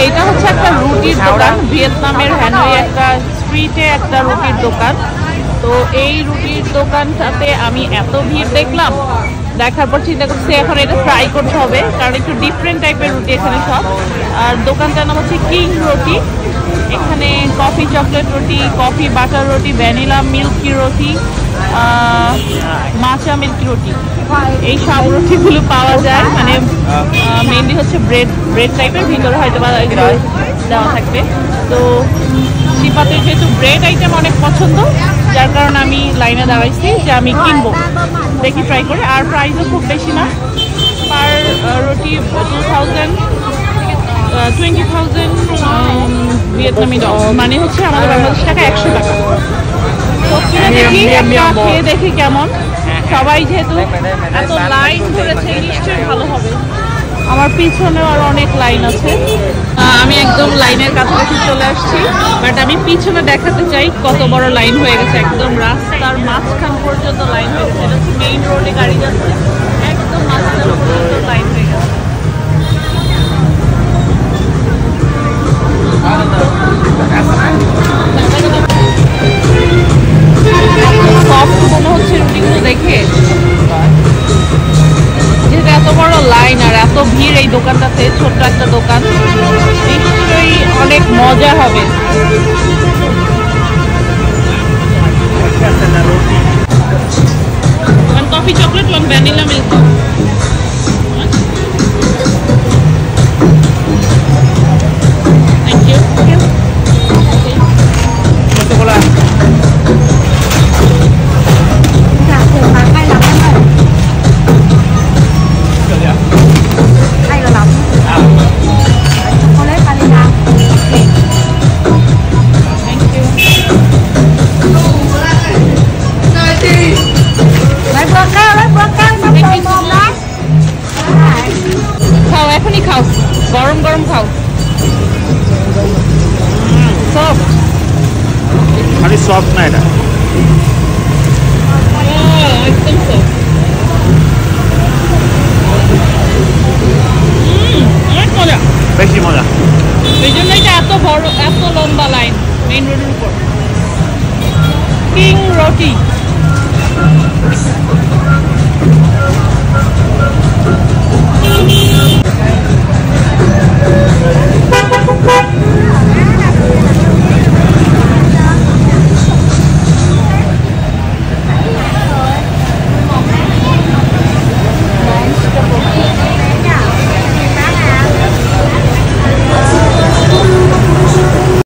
এইটা হচ্ছে একটা রুটির দোকান, ভিয়েতনামের হ্যানয় একটা স্ট্রিটে একটা রুটির দোকান। তো এই রুটির দোকানটাতে আমি এত ভিড় দেখলাম, দেখার পর চিন্তা করছি এখন এটা ট্রাই করতে হবে, কারণ একটু ডিফারেন্ট টাইপের রুটি এখানে সব। আর দোকানটার নাম হচ্ছে কিং রুটি। এখানে কফি চকলেট রুটি, কফি বাটার রুটি, ভ্যানিলা মিল্কি রুটি, মাচা মিল্কি রুটি, এই সব রুটিগুলো পাওয়া যায়। মানে মেনলি হচ্ছে ব্রেড টাইপের, ভিতরে হয়তো বা এগুলো দেওয়া থাকবে। তো শিপাতের যেহেতু ব্রেড আইটেম অনেক পছন্দ, যার কারণে আমি লাইনে দাঁড়াইছি যে আমি কিনবো, দেখি ট্রাই করে। আর প্রাইসও খুব বেশি না, পার রুটি 20,000 ভিয়েতনামি ডলার, মানে হচ্ছে আমাদের বাংলাদেশ টাকা 100 টাকা। তো কিনে দেখি, খেয়ে দেখি কেমন। সবাই যেহেতু এত লাইন ধরেছে, নিশ্চয়ই ভালো হবে। আমার পিছনেও আর অনেক লাইন আছে, আমি একদম লাইনের কাছাকাছি চলে আসছি, বাট আমি পিছনে দেখাতে চাই কত বড় লাইন হয়ে গেছে। একদম রাস্তার মাঝখান পর্যন্ত লাইন হয়ে গেছে। এটা হচ্ছে মেইন রোডে গাড়ি যাচ্ছে, একদম মাঝখান পর্যন্ত লাইন হয়ে গেছে। সফট মনে হচ্ছে রুটিগুলো দেখে, যেহেতু এত বড় লাইন আর এত ভিড় এই দোকানটাতে, ছোট্ট একটা দোকান, নিশ্চয়ই অনেক মজা হবে। কফি চকলেট এবং ভ্যানিলা মিল্ক। Thank you. খাও, এখনই খাও, গরম গরম খাও। সফট, খালি সফট না, এটা একদম সফট। অনেক মজা, বেশি মজা। এই জন্যই তো এত বড়, এত লম্বা লাইন মেইন রোডের উপর। কিং রুটি।